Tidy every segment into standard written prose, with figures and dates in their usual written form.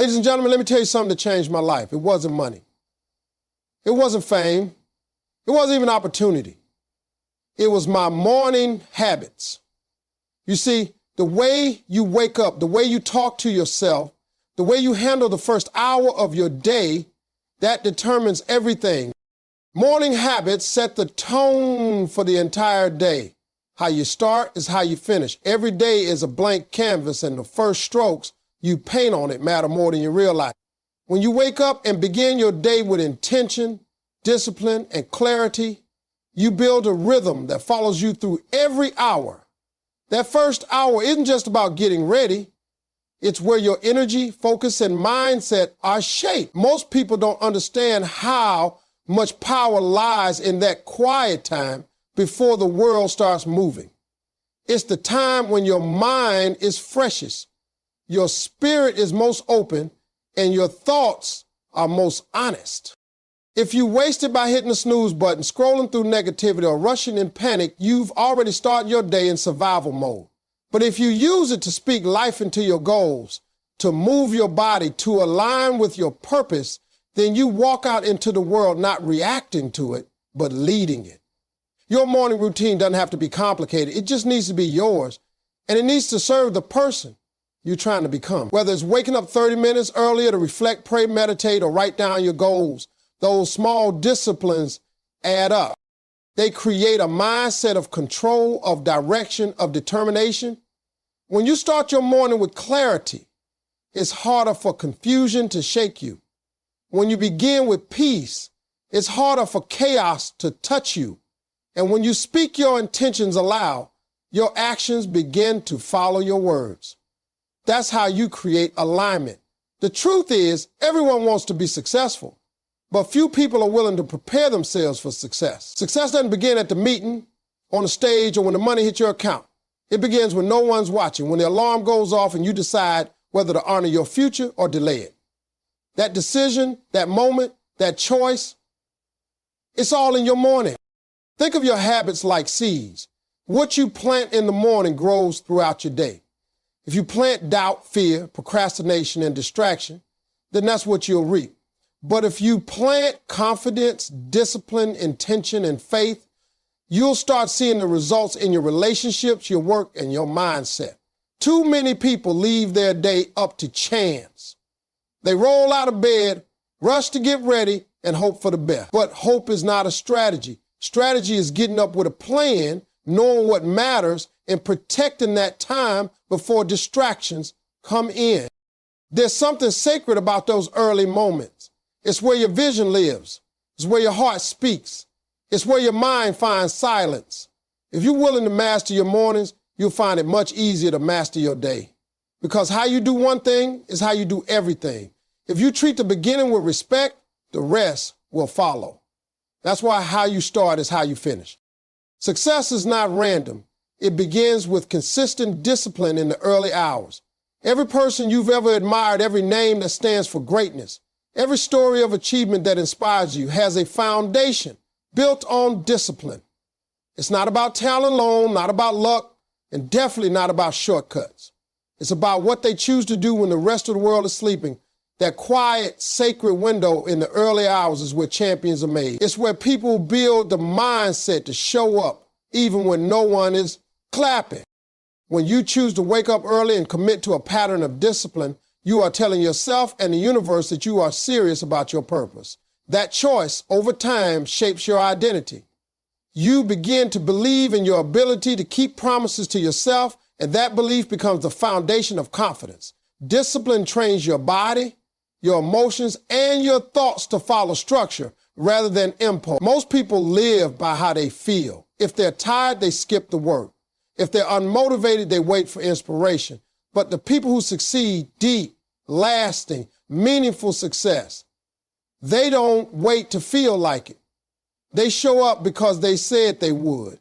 Ladies and gentlemen, let me tell you something that changed my life. It wasn't money. It wasn't fame. It wasn't even opportunity. It was my morning habits. You see, the way you wake up, the way you talk to yourself, the way you handle the first hour of your day, that determines everything. Morning habits set the tone for the entire day. How you start is how you finish. Every day is a blank canvas, and the first strokes you paint on it matter more than you realize. When you wake up and begin your day with intention, discipline, and clarity, you build a rhythm that follows you through every hour. That first hour isn't just about getting ready. It's where your energy, focus, and mindset are shaped. Most people don't understand how much power lies in that quiet time before the world starts moving. It's the time when your mind is freshest, your spirit is most open, and your thoughts are most honest. If you waste it by hitting the snooze button, scrolling through negativity, or rushing in panic, you've already started your day in survival mode. But if you use it to speak life into your goals, to move your body, to align with your purpose, then you walk out into the world not reacting to it, but leading it. Your morning routine doesn't have to be complicated. It just needs to be yours, and it needs to serve the person you're trying to become. Whether it's waking up 30 minutes earlier to reflect, pray, meditate, or write down your goals, those small disciplines add up. They create a mindset of control, of direction, of determination. When you start your morning with clarity, it's harder for confusion to shake you. When you begin with peace, it's harder for chaos to touch you. And when you speak your intentions aloud, your actions begin to follow your words. That's how you create alignment. The truth is, everyone wants to be successful, but few people are willing to prepare themselves for success. Success doesn't begin at the meeting, on the stage, or when the money hits your account. It begins when no one's watching, when the alarm goes off and you decide whether to honor your future or delay it. That decision, that moment, that choice, it's all in your morning. Think of your habits like seeds. What you plant in the morning grows throughout your day. If you plant doubt, fear, procrastination, and distraction, then that's what you'll reap. But if you plant confidence, discipline, intention, and faith, you'll start seeing the results in your relationships, your work, and your mindset. Too many people leave their day up to chance. They roll out of bed, rush to get ready, and hope for the best. But hope is not a strategy. Strategy is getting up with a plan, knowing what matters, and protecting that time before distractions come in. There's something sacred about those early moments. It's where your vision lives. It's where your heart speaks. It's where your mind finds silence. If you're willing to master your mornings, you'll find it much easier to master your day. Because how you do one thing is how you do everything. If you treat the beginning with respect, the rest will follow. That's why how you start is how you finish. Success is not random. It begins with consistent discipline in the early hours. Every person you've ever admired, every name that stands for greatness, every story of achievement that inspires you has a foundation built on discipline. It's not about talent alone, not about luck, and definitely not about shortcuts. It's about what they choose to do when the rest of the world is sleeping. That quiet, sacred window in the early hours is where champions are made. It's where people build the mindset to show up even when no one is clapping. When you choose to wake up early and commit to a pattern of discipline, you are telling yourself and the universe that you are serious about your purpose. That choice over time shapes your identity. You begin to believe in your ability to keep promises to yourself, and that belief becomes the foundation of confidence. Discipline trains your body, your emotions, and your thoughts to follow structure rather than impulse. Most people live by how they feel. If they're tired, they skip the work. If they're unmotivated, they wait for inspiration. But the people who succeed deep, lasting, meaningful success, they don't wait to feel like it. They show up because they said they would.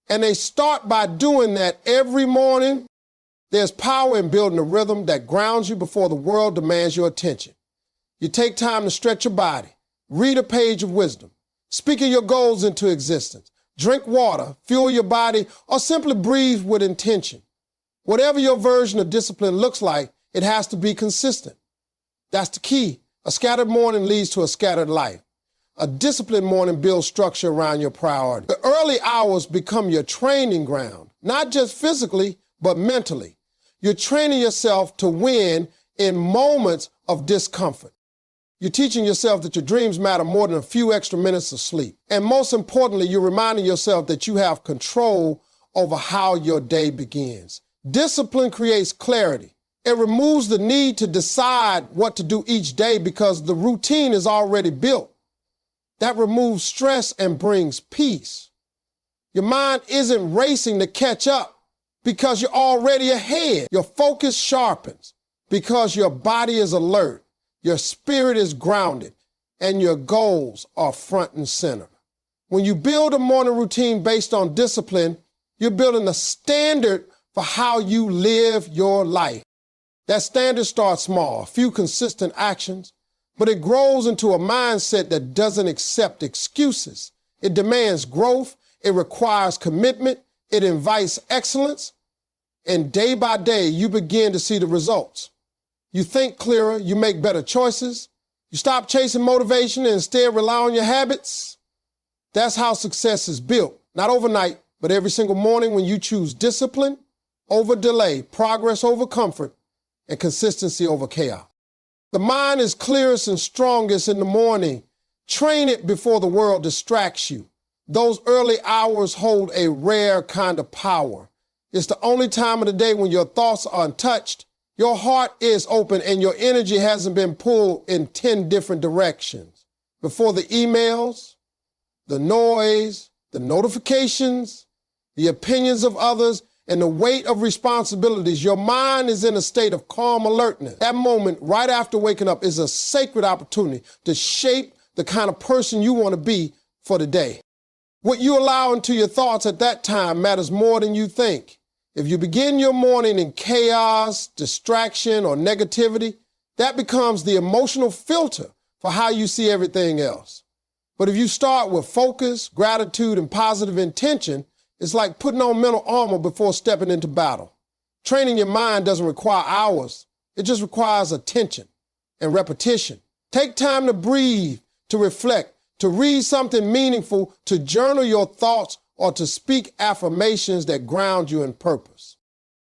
And they start by doing that every morning. There's power in building a rhythm that grounds you before the world demands your attention. You take time to stretch your body, read a page of wisdom, speaking your goals into existence, drink water, fuel your body, or simply breathe with intention. Whatever your version of discipline looks like, it has to be consistent. That's the key. A scattered morning leads to a scattered life. A disciplined morning builds structure around your priority. The early hours become your training ground, not just physically, but mentally. You're training yourself to win in moments of discomfort. You're teaching yourself that your dreams matter more than a few extra minutes of sleep. And most importantly, you're reminding yourself that you have control over how your day begins. Discipline creates clarity. It removes the need to decide what to do each day because the routine is already built. That removes stress and brings peace. Your mind isn't racing to catch up because you're already ahead. Your focus sharpens because your body is alert, your spirit is grounded, and your goals are front and center. When you build a morning routine based on discipline, you're building a standard for how you live your life. That standard starts small, a few consistent actions, but it grows into a mindset that doesn't accept excuses. It demands growth, it requires commitment, it invites excellence, and day by day you begin to see the results. You think clearer, you make better choices, you stop chasing motivation and instead rely on your habits. That's how success is built, not overnight, but every single morning when you choose discipline over delay, progress over comfort, and consistency over chaos. The mind is clearest and strongest in the morning. Train it before the world distracts you. Those early hours hold a rare kind of power. It's the only time of the day when your thoughts are untouched, your heart is open, and your energy hasn't been pulled in 10 different directions. Before the emails, the noise, the notifications, the opinions of others, and the weight of responsibilities, your mind is in a state of calm alertness. That moment right after waking up is a sacred opportunity to shape the kind of person you want to be for the day. What you allow into your thoughts at that time matters more than you think. If you begin your morning in chaos, distraction, or negativity, that becomes the emotional filter for how you see everything else. But if you start with focus, gratitude, and positive intention, it's like putting on mental armor before stepping into battle. Training your mind doesn't require hours. It just requires attention and repetition. Take time to breathe, to reflect, to read something meaningful, to journal your thoughts, or to speak affirmations that ground you in purpose.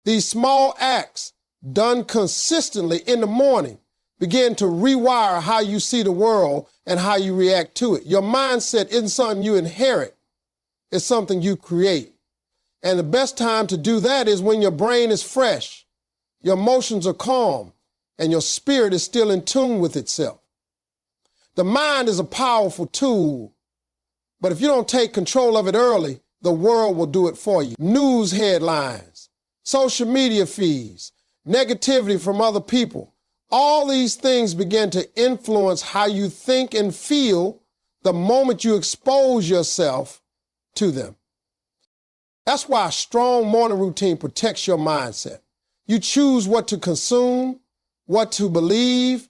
These small acts, done consistently in the morning, begin to rewire how you see the world and how you react to it. Your mindset isn't something you inherit. It's something you create. And the best time to do that is when your brain is fresh, your emotions are calm, and your spirit is still in tune with itself. The mind is a powerful tool, but if you don't take control of it early, the world will do it for you. News headlines, social media feeds, negativity from other people, all these things begin to influence how you think and feel the moment you expose yourself to them. That's why a strong morning routine protects your mindset. You choose what to consume, what to believe,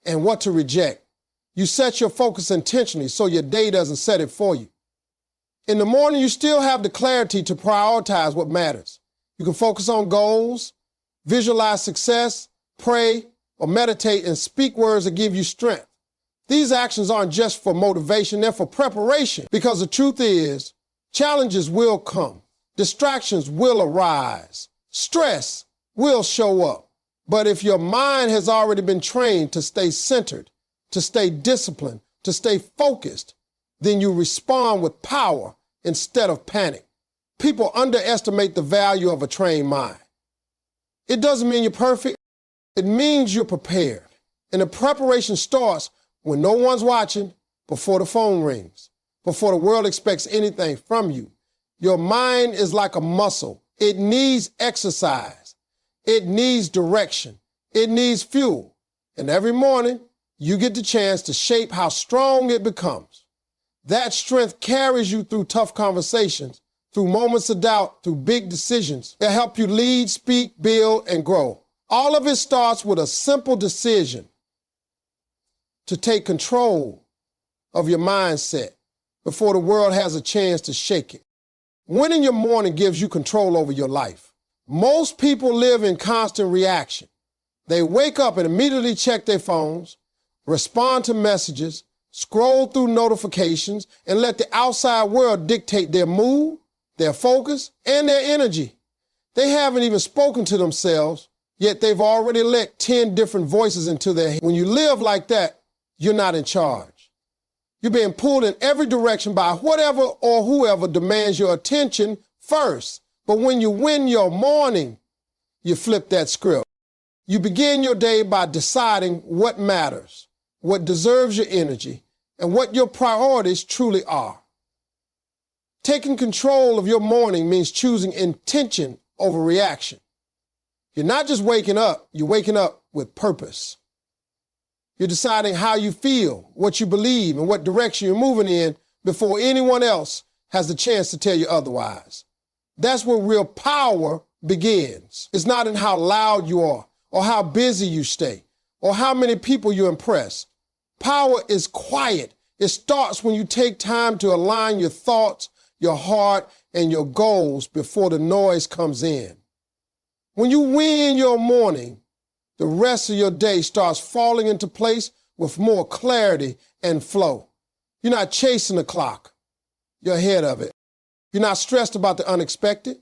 and what to reject. You set your focus intentionally so your day doesn't set it for you. In the morning, you still have the clarity to prioritize what matters. You can focus on goals, visualize success, pray, or meditate and speak words that give you strength. These actions aren't just for motivation, they're for preparation. Because the truth is, challenges will come, distractions will arise, stress will show up. But if your mind has already been trained to stay centered, to stay disciplined, to stay focused, then you respond with power instead of panic. People underestimate the value of a trained mind. It doesn't mean you're perfect. It means you're prepared. And the preparation starts when no one's watching, before the phone rings, before the world expects anything from you. Your mind is like a muscle. It needs exercise. It needs direction. It needs fuel. And every morning, you get the chance to shape how strong it becomes. That strength carries you through tough conversations, through moments of doubt, through big decisions that help you lead, speak, build, and grow. All of it starts with a simple decision to take control of your mindset before the world has a chance to shake it. Winning your morning gives you control over your life. Most people live in constant reaction. They wake up and immediately check their phones, respond to messages, scroll through notifications, and let the outside world dictate their mood, their focus, and their energy. They haven't even spoken to themselves, yet they've already let 10 different voices into their head. When you live like that, you're not in charge. You're being pulled in every direction by whatever or whoever demands your attention first. But when you win your morning, you flip that script. You begin your day by deciding what matters, what deserves your energy, and what your priorities truly are. Taking control of your morning means choosing intention over reaction. You're not just waking up, you're waking up with purpose. You're deciding how you feel, what you believe, and what direction you're moving in before anyone else has the chance to tell you otherwise. That's where real power begins. It's not in how loud you are, or how busy you stay, or how many people you impress. Power is quiet. It starts when you take time to align your thoughts, your heart, and your goals before the noise comes in. When you win your morning, the rest of your day starts falling into place with more clarity and flow. You're not chasing the clock. You're ahead of it. You're not stressed about the unexpected.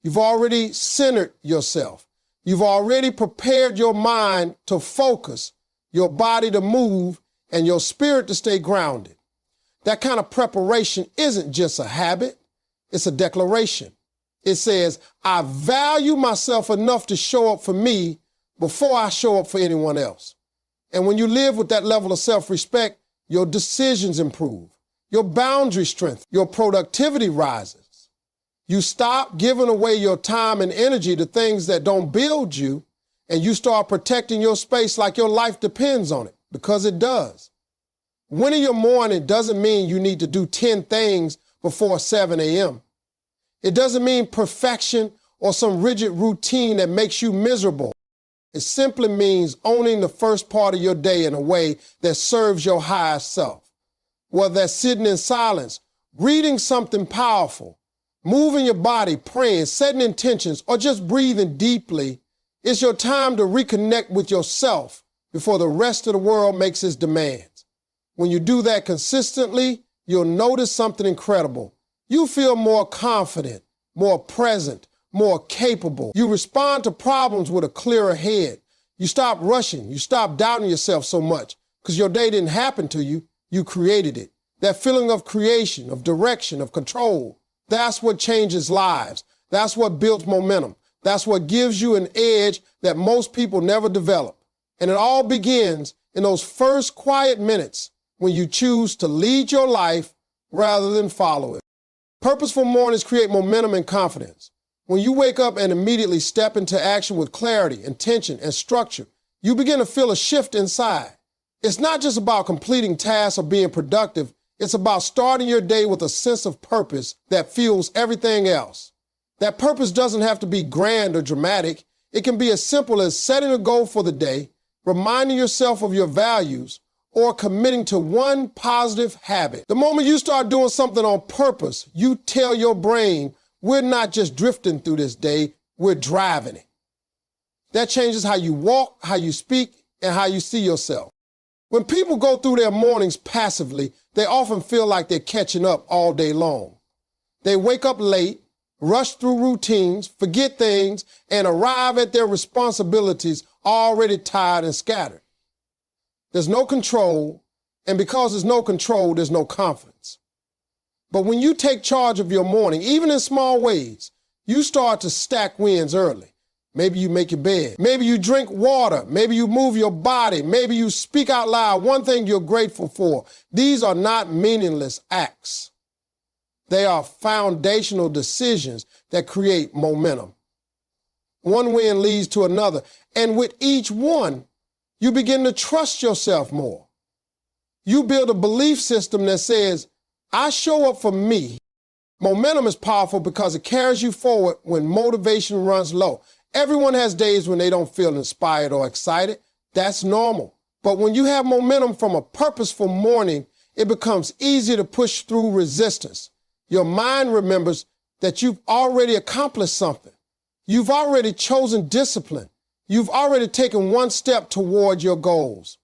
You've already centered yourself. You've already prepared your mind to focus, your body to move, and your spirit to stay grounded. That kind of preparation isn't just a habit, it's a declaration. It says, I value myself enough to show up for me before I show up for anyone else. And when you live with that level of self-respect, your decisions improve, your boundaries strengthen, your productivity rises. You stop giving away your time and energy to things that don't build you, and you start protecting your space like your life depends on it, because it does. Winning your morning doesn't mean you need to do 10 things before 7 a.m. It doesn't mean perfection or some rigid routine that makes you miserable. It simply means owning the first part of your day in a way that serves your highest self. Whether that's sitting in silence, reading something powerful, moving your body, praying, setting intentions, or just breathing deeply, it's your time to reconnect with yourself before the rest of the world makes its demands. When you do that consistently, you'll notice something incredible. You feel more confident, more present, more capable. You respond to problems with a clearer head. You stop rushing. You stop doubting yourself so much because your day didn't happen to you. You created it. That feeling of creation, of direction, of control, that's what changes lives. That's what builds momentum. That's what gives you an edge that most people never develop. And it all begins in those first quiet minutes when you choose to lead your life rather than follow it. Purposeful mornings create momentum and confidence. When you wake up and immediately step into action with clarity, intention, and structure, you begin to feel a shift inside. It's not just about completing tasks or being productive. It's about starting your day with a sense of purpose that fuels everything else. That purpose doesn't have to be grand or dramatic. It can be as simple as setting a goal for the day, reminding yourself of your values, or committing to one positive habit. The moment you start doing something on purpose, you tell your brain, we're not just drifting through this day, we're driving it. That changes how you walk, how you speak, and how you see yourself. When people go through their mornings passively, they often feel like they're catching up all day long. They wake up late, rush through routines, forget things, and arrive at their responsibilities already tired and scattered. There's no control, and because there's no control, there's no confidence. But when you take charge of your morning, even in small ways, you start to stack wins early. Maybe you make your bed. Maybe you drink water. Maybe you move your body. Maybe you speak out loud one thing you're grateful for. These are not meaningless acts. They are foundational decisions that create momentum. One win leads to another, and with each one, you begin to trust yourself more. You build a belief system that says, I show up for me. Momentum is powerful because it carries you forward when motivation runs low. Everyone has days when they don't feel inspired or excited. That's normal. But when you have momentum from a purposeful morning, it becomes easy to push through resistance. Your mind remembers that you've already accomplished something. You've already chosen discipline. You've already taken one step toward your goals.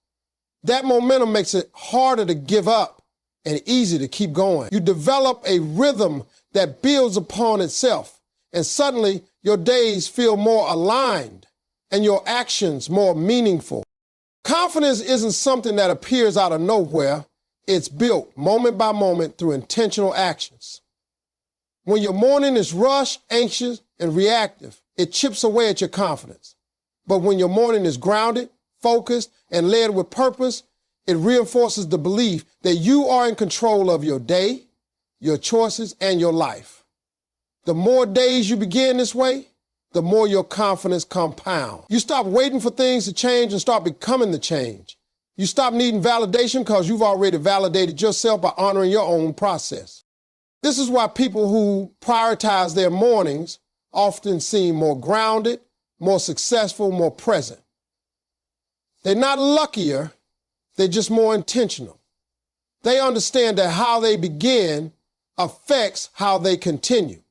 That momentum makes it harder to give up and easy to keep going. You develop a rhythm that builds upon itself, and suddenly your days feel more aligned and your actions more meaningful. Confidence isn't something that appears out of nowhere. It's built moment by moment through intentional actions. When your morning is rushed, anxious, and reactive, it chips away at your confidence. But when your morning is grounded, focused, and led with purpose, it reinforces the belief that you are in control of your day, your choices, and your life. The more days you begin this way, the more your confidence compounds. You stop waiting for things to change and start becoming the change. You stop needing validation because you've already validated yourself by honoring your own process. This is why people who prioritize their mornings often seem more grounded, more successful, more present. They're not luckier, they're just more intentional. They understand that how they begin affects how they continue.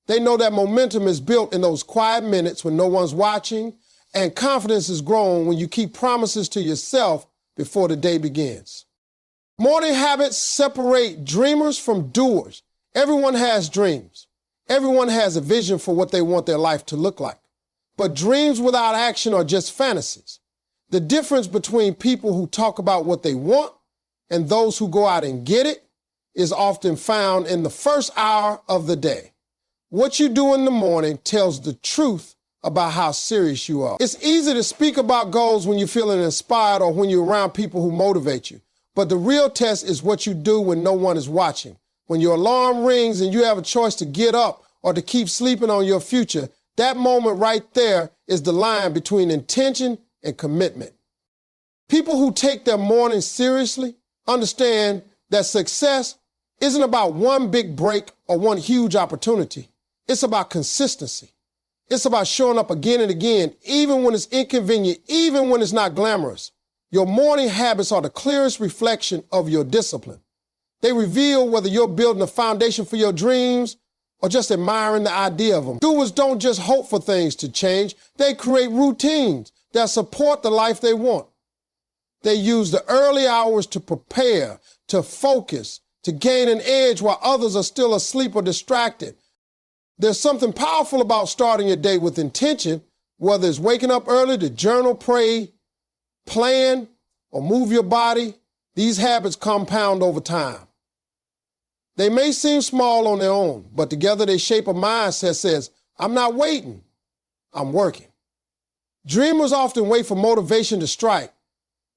They know that momentum is built in those quiet minutes when no one's watching, and confidence is grown when you keep promises to yourself before the day begins. Morning habits separate dreamers from doers. Everyone has dreams. Everyone has a vision for what they want their life to look like. But dreams without action are just fantasies. The difference between people who talk about what they want and those who go out and get it is often found in the first hour of the day. What you do in the morning tells the truth about how serious you are. It's easy to speak about goals when you're feeling inspired or when you're around people who motivate you. But the real test is what you do when no one is watching. When your alarm rings and you have a choice to get up or to keep sleeping on your future, that moment right there is the line between intention and commitment. People who take their mornings seriously understand that success isn't about one big break or one huge opportunity. It's about consistency. It's about showing up again and again, even when it's inconvenient, even when it's not glamorous. Your morning habits are the clearest reflection of your discipline. They reveal whether you're building a foundation for your dreams or just admiring the idea of them. Doers don't just hope for things to change. They create routines that support the life they want. They use the early hours to prepare, to focus, to gain an edge while others are still asleep or distracted. There's something powerful about starting your day with intention, whether it's waking up early to journal, pray, plan, or move your body. These habits compound over time. They may seem small on their own, but together they shape a mindset that says, I'm not waiting, I'm working. Dreamers often wait for motivation to strike.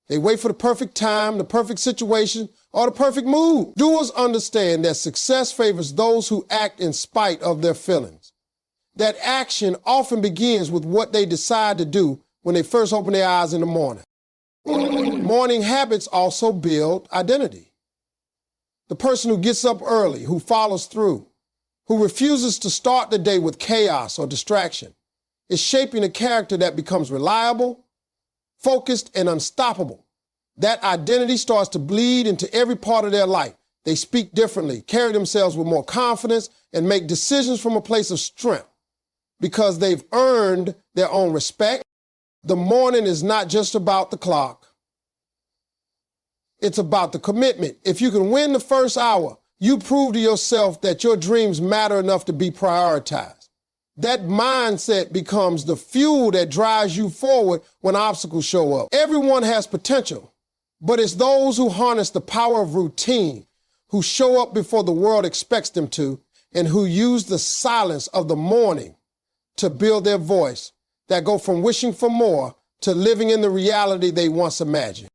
They wait for the perfect time, the perfect situation, or the perfect mood. Doers understand that success favors those who act in spite of their feelings. That action often begins with what they decide to do when they first open their eyes in the morning. Morning habits also build identity. The person who gets up early, who follows through, who refuses to start the day with chaos or distraction, is shaping a character that becomes reliable, focused, and unstoppable. That identity starts to bleed into every part of their life. They speak differently, carry themselves with more confidence, and make decisions from a place of strength because they've earned their own respect. The morning is not just about the clock. It's about the commitment. If you can win the first hour, you prove to yourself that your dreams matter enough to be prioritized. That mindset becomes the fuel that drives you forward when obstacles show up. Everyone has potential, but it's those who harness the power of routine, who show up before the world expects them to, and who use the silence of the morning to build their voice, that go from wishing for more to living in the reality they once imagined.